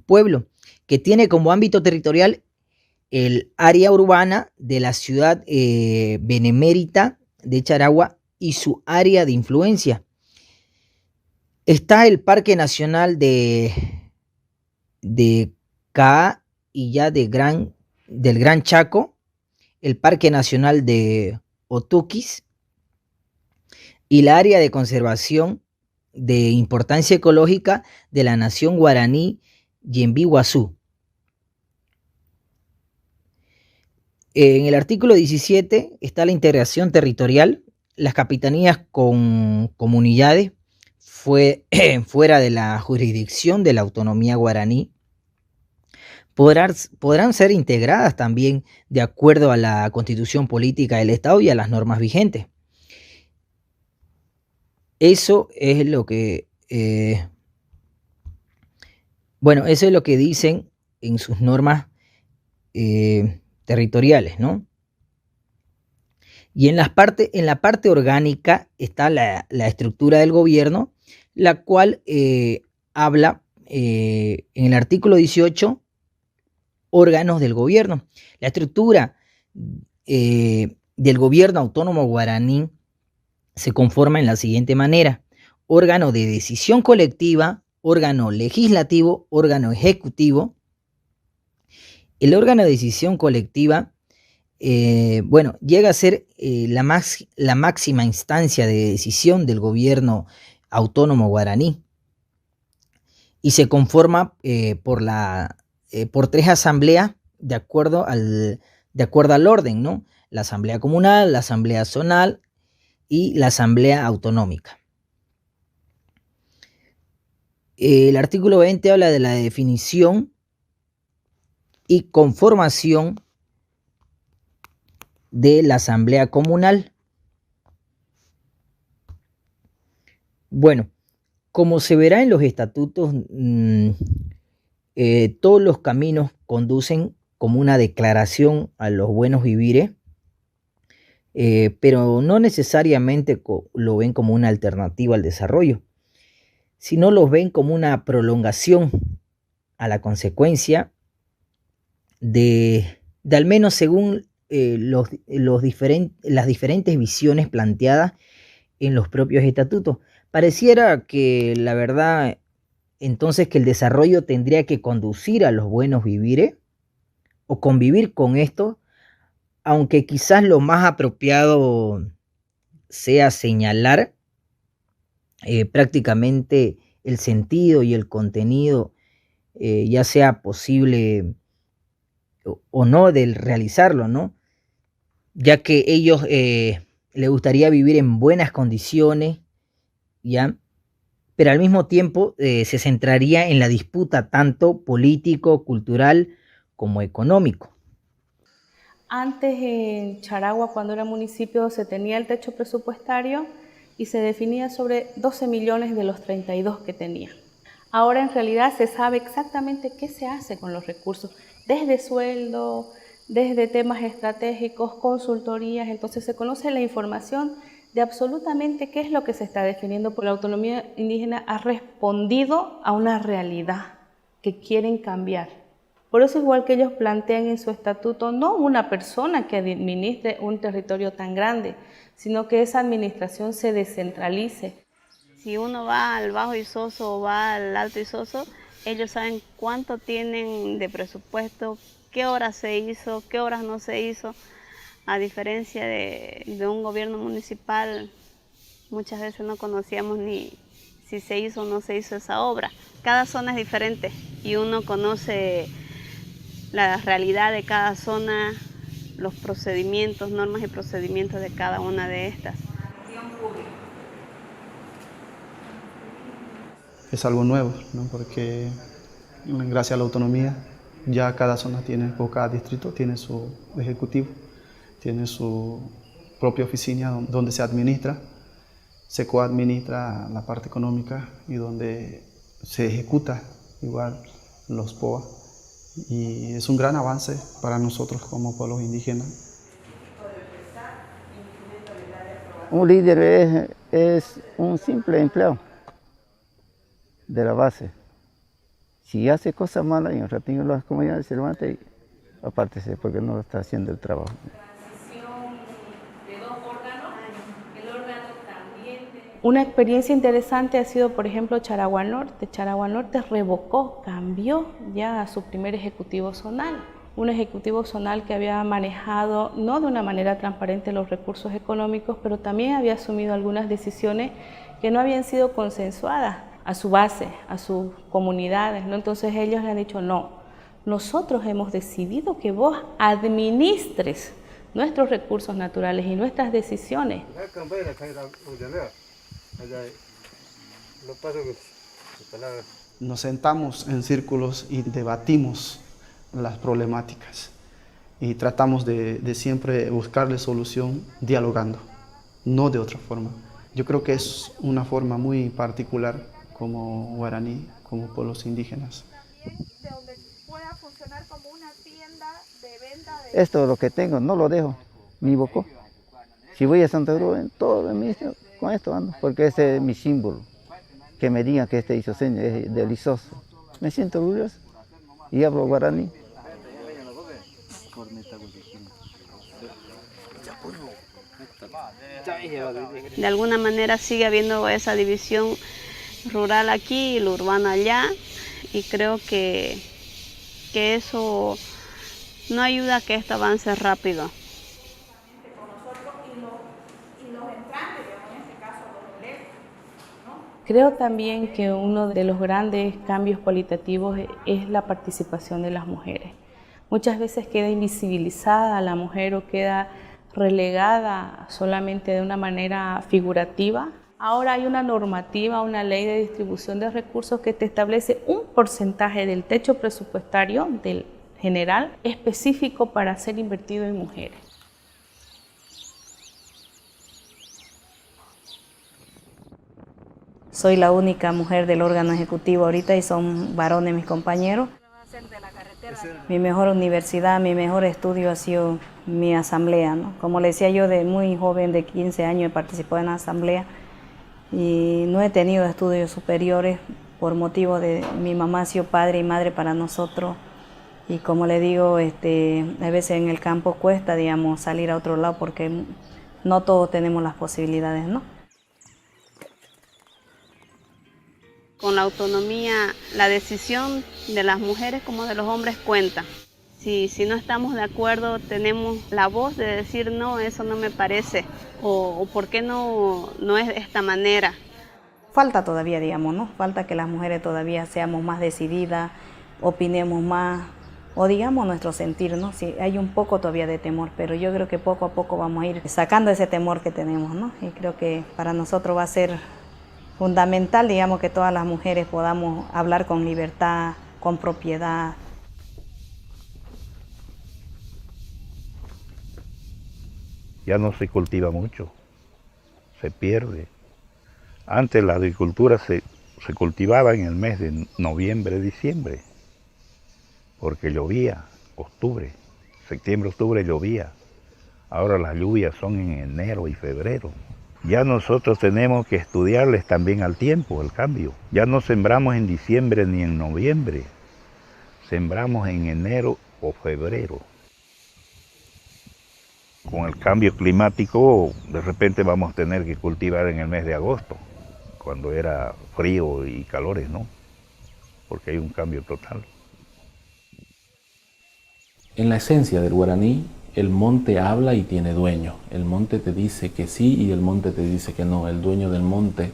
Pueblo, que tiene como ámbito territorial el área urbana de la ciudad benemérita de Charagua y su área de influencia. Está el Parque Nacional de Caá y ya del Gran Chaco, el Parque Nacional de Otuquis y la área de conservación de importancia ecológica de la nación guaraní Yembi-Guazú. En el artículo 17 está la integración territorial. Las capitanías con comunidades fuera de la jurisdicción de la autonomía guaraní podrán ser integradas también de acuerdo a la Constitución Política del Estado y a las normas vigentes. Eso es lo que eso es lo que dicen en sus normas territoriales, ¿no? Y en la parte orgánica está la estructura del gobierno, la cual habla en el artículo 18, órganos del gobierno. La estructura del gobierno autónomo guaraní se conforma en la siguiente manera: órgano de decisión colectiva, órgano legislativo, órgano ejecutivo. El órgano de decisión colectiva llega a ser la máxima instancia de decisión del gobierno autónomo guaraní y se conforma por 3 asambleas de acuerdo al orden, ¿no? La asamblea comunal, la asamblea zonal y la asamblea autonómica. El artículo 20 habla de la definición y conformación de la asamblea comunal. Bueno, como se verá en los estatutos, todos los caminos conducen como una declaración a los buenos vivires, pero no necesariamente lo ven como una alternativa al desarrollo, sino los ven como una prolongación a la consecuencia de al menos según las diferentes visiones planteadas en los propios estatutos. Pareciera que la verdad entonces que el desarrollo tendría que conducir a los buenos vivires o convivir con esto, aunque quizás lo más apropiado sea señalar prácticamente el sentido y el contenido, ya sea posible o no de realizarlo, ¿no? Ya que ellos les gustaría vivir en buenas condiciones, ¿ya? Pero al mismo tiempo se centraría en la disputa tanto político, cultural como económico. Antes en Charagua, cuando era municipio, se tenía el techo presupuestario y se definía sobre 12 millones de los 32 que tenía. Ahora en realidad se sabe exactamente qué se hace con los recursos, desde sueldo, desde temas estratégicos, consultorías, entonces se conoce la información de absolutamente qué es lo que se está definiendo, porque la autonomía indígena ha respondido a una realidad que quieren cambiar. Por eso igual que ellos plantean en su estatuto, no una persona que administre un territorio tan grande, sino que esa administración se descentralice. Si uno va al Bajo Isoso o va al Alto Isoso, ellos saben cuánto tienen de presupuesto, qué horas se hizo, qué horas no se hizo. A diferencia de un gobierno municipal, muchas veces no conocíamos ni si se hizo o no se hizo esa obra. Cada zona es diferente y uno conoce la realidad de cada zona, los procedimientos, normas y procedimientos de cada una de estas. Es algo nuevo, ¿no? Porque gracias a la autonomía ya cada zona tiene, o cada distrito tiene su ejecutivo, tiene su propia oficina donde se administra, se coadministra la parte económica y donde se ejecuta igual los POA. Y es un gran avance para nosotros como pueblos indígenas. Un líder es un simple empleado de la base. Si hace cosas malas y un ratito las comunidades se levanta y apártese porque no está haciendo el trabajo. Una experiencia interesante ha sido, por ejemplo, Charagua Norte. Charagua Norte revocó, cambió ya a su primer ejecutivo zonal. Un ejecutivo zonal que había manejado, no de una manera transparente, los recursos económicos, pero también había asumido algunas decisiones que no habían sido consensuadas a su base, a sus comunidades, ¿no? Entonces ellos le han dicho, no, nosotros hemos decidido que vos administres nuestros recursos naturales y nuestras decisiones. Nos sentamos en círculos y debatimos las problemáticas y tratamos de siempre buscarle solución dialogando, no de otra forma. Yo creo que es una forma muy particular como guaraní, como pueblos indígenas. De donde pueda funcionar como una tienda de venta de... Esto es lo que tengo, no lo dejo, mi bocó. Si voy a Santa Cruz, en todo el ministerio, con esto ando, porque ese es mi símbolo. Que me digan que este isoseño es del Isoso. Me siento orgulloso y hablo guaraní. De alguna manera sigue habiendo esa división rural aquí y lo urbano allá, y creo que eso no ayuda a que esto avance rápido. Creo también que uno de los grandes cambios cualitativos es la participación de las mujeres. Muchas veces queda invisibilizada la mujer o queda relegada solamente de una manera figurativa. Ahora hay una normativa, una ley de distribución de recursos que te establece un porcentaje del techo presupuestario del general específico para ser invertido en mujeres. Soy la única mujer del órgano ejecutivo ahorita y son varones mis compañeros. Mi mejor universidad, mi mejor estudio ha sido mi asamblea, ¿no? Como le decía yo, de muy joven, de 15 años, he participado en la asamblea y no he tenido estudios superiores por motivo de mi mamá ha sido padre y madre para nosotros. Y como le digo, a veces en el campo cuesta, digamos, salir a otro lado porque no todos tenemos las posibilidades, ¿no? Con la autonomía, la decisión de las mujeres como de los hombres cuenta. Si no estamos de acuerdo, tenemos la voz de decir no, eso no me parece, o por qué no es de esta manera. Falta todavía, digamos, ¿no? Falta que las mujeres todavía seamos más decididas, opinemos más, o digamos nuestro sentir, ¿no? Sí, hay un poco todavía de temor, pero yo creo que poco a poco vamos a ir sacando ese temor que tenemos, ¿no? Y creo que para nosotros va a ser fundamental, digamos, que todas las mujeres podamos hablar con libertad, con propiedad. Ya no se cultiva mucho, se pierde. Antes la agricultura se cultivaba en el mes de noviembre, diciembre, porque llovía, octubre. septiembre, octubre llovía. Ahora las lluvias son en enero y febrero. Ya nosotros tenemos que estudiarles también al tiempo, el cambio. Ya no sembramos en diciembre ni en noviembre, sembramos en enero o febrero. Con el cambio climático, de repente vamos a tener que cultivar en el mes de agosto, cuando era frío y calores, ¿no? Porque hay un cambio total. En la esencia del guaraní, el monte habla y tiene dueño. El monte te dice que sí y el monte te dice que no. El dueño del monte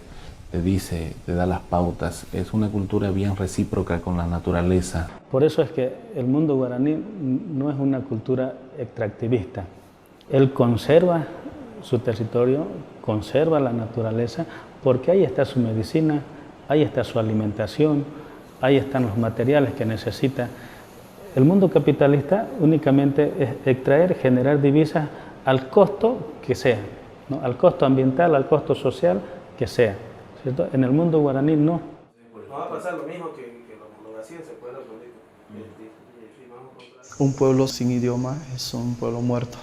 te dice, te da las pautas. Es una cultura bien recíproca con la naturaleza. Por eso es que el mundo guaraní no es una cultura extractivista. Él conserva su territorio, conserva la naturaleza, porque ahí está su medicina, ahí está su alimentación, ahí están los materiales que necesita. El mundo capitalista únicamente es extraer, generar divisas al costo que sea, ¿no? Al costo ambiental, al costo social que sea, ¿cierto? En el mundo guaraní no. No va a pasar lo mismo que lo hacían, se puede resolver. Un pueblo sin idioma es un pueblo muerto.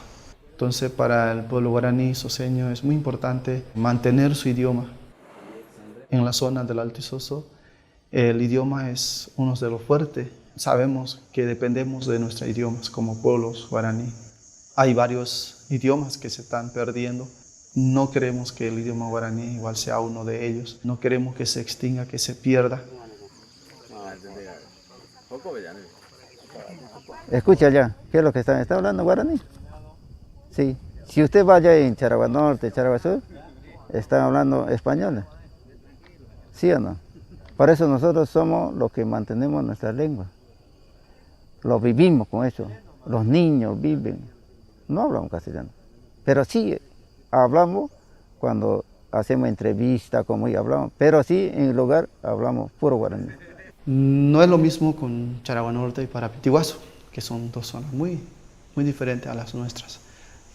Entonces, para el pueblo guaraní isoseño es muy importante mantener su idioma. En la zona del Alto Isoso, el idioma es uno de los fuertes. Sabemos que dependemos de nuestros idiomas como pueblos guaraní. Hay varios idiomas que se están perdiendo. No queremos que el idioma guaraní igual sea uno de ellos. No queremos que se extinga, que se pierda. Escucha ya, ¿qué es lo que está hablando guaraní? Sí. Si usted vaya en Charagua Norte, Charagua Sur, están hablando español. ¿Sí o no? Por eso nosotros somos los que mantenemos nuestra lengua. Lo vivimos con eso. Los niños viven. No hablamos castellano. Pero sí hablamos cuando hacemos entrevistas, como ya hablamos. Pero sí en el lugar hablamos puro guaraní. No es lo mismo con Charagua Norte y Parapitiguazu, que son dos zonas muy diferentes a las nuestras.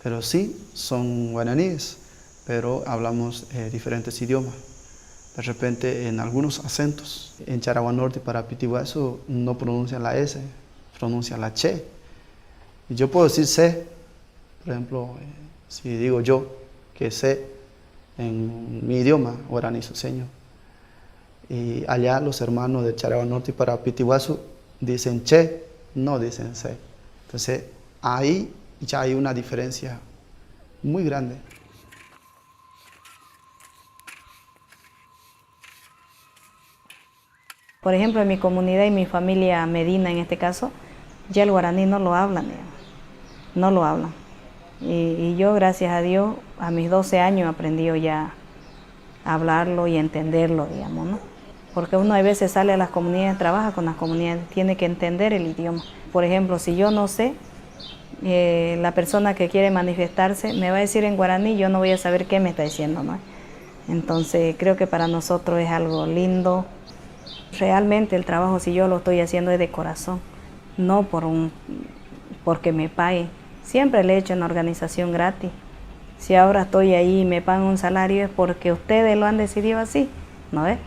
Pero sí son guaraníes, pero hablamos diferentes idiomas. De repente en algunos acentos, en Charagua Norte y Parapitiguazu no pronuncian la S, pronuncian la che. Y yo puedo decir sé, por ejemplo, si digo yo que sé en mi idioma guaraní isoseño. Y allá los hermanos de Charagua Norte y Parapitiguazu dicen che, no dicen sé. Entonces ahí ya hay una diferencia muy grande. Por ejemplo, en mi comunidad y mi familia Medina, en este caso, ya el guaraní no lo hablan, no lo hablan. Y yo, gracias a Dios, a mis 12 años aprendí ya a hablarlo y a entenderlo, digamos, ¿no? Porque uno a veces sale a las comunidades, trabaja con las comunidades, tiene que entender el idioma. Por ejemplo, si yo no sé, la persona que quiere manifestarse me va a decir en guaraní, yo no voy a saber qué me está diciendo, ¿no? Entonces, creo que para nosotros es algo lindo. Realmente el trabajo, si yo lo estoy haciendo, es de corazón, no porque me paguen. Siempre le he hecho una organización gratis. Si ahora estoy ahí y me pagan un salario es porque ustedes lo han decidido así, ¿no ves?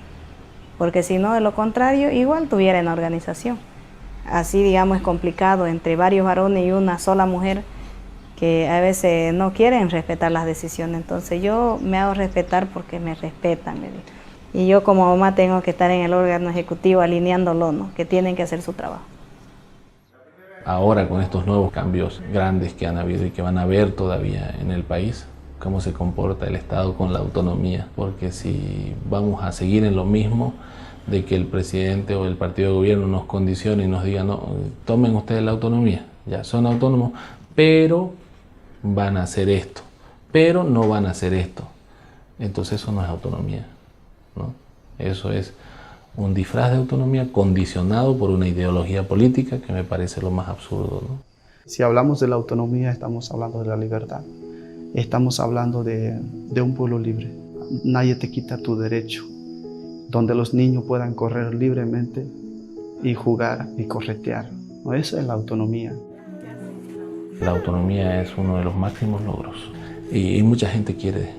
Porque si no, de lo contrario, igual tuviera una organización. Así, digamos, es complicado entre varios varones y una sola mujer que a veces no quieren respetar las decisiones. Entonces yo me hago respetar porque me respetan, me digo. Y yo como mamá tengo que estar en el órgano ejecutivo alineándolo, ¿no? Que tienen que hacer su trabajo. Ahora con estos nuevos cambios grandes que han habido y que van a haber todavía en el país, cómo se comporta el Estado con la autonomía, porque si vamos a seguir en lo mismo de que el presidente o el partido de gobierno nos condicione y nos diga no, tomen ustedes la autonomía, ya son autónomos, pero van a hacer esto, pero no van a hacer esto, entonces eso no es autonomía, ¿no? Eso es un disfraz de autonomía condicionado por una ideología política que me parece lo más absurdo, ¿no? Si hablamos de la autonomía, estamos hablando de la libertad. Estamos hablando de un pueblo libre. Nadie te quita tu derecho. Donde los niños puedan correr libremente y jugar y corretear. ¿No? Eso es la autonomía. La autonomía es uno de los máximos logros. Y mucha gente quiere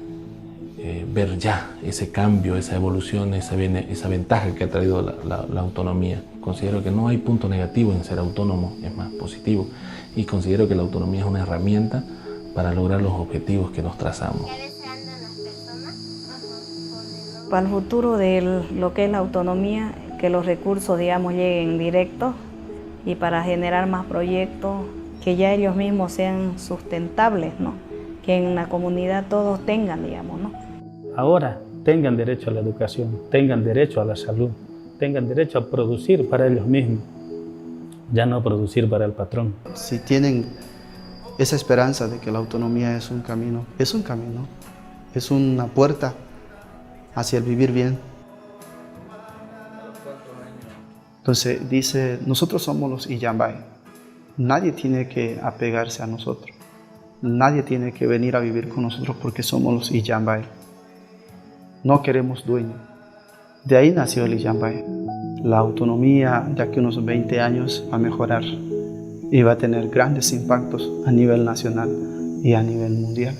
ver ya ese cambio, esa evolución, esa ventaja que ha traído la autonomía. Considero que no hay punto negativo en ser autónomo, es más positivo, y considero que la autonomía es una herramienta para lograr los objetivos que nos trazamos. Para el futuro de lo que es la autonomía, que los recursos, digamos, lleguen directos, y para generar más proyectos, que ya ellos mismos sean sustentables, ¿no? Que en la comunidad todos tengan, digamos, ¿no? Ahora tengan derecho a la educación, tengan derecho a la salud, tengan derecho a producir para ellos mismos, ya no producir para el patrón. Si tienen esa esperanza de que la autonomía es un camino, es una puerta hacia el vivir bien. Entonces dice, nosotros somos los Illambay, nadie tiene que apegarse a nosotros, nadie tiene que venir a vivir con nosotros porque somos los Illambay. No queremos dueños. De ahí nació el Illambay. La autonomía, ya que unos 20 años, va a mejorar y va a tener grandes impactos a nivel nacional y a nivel mundial.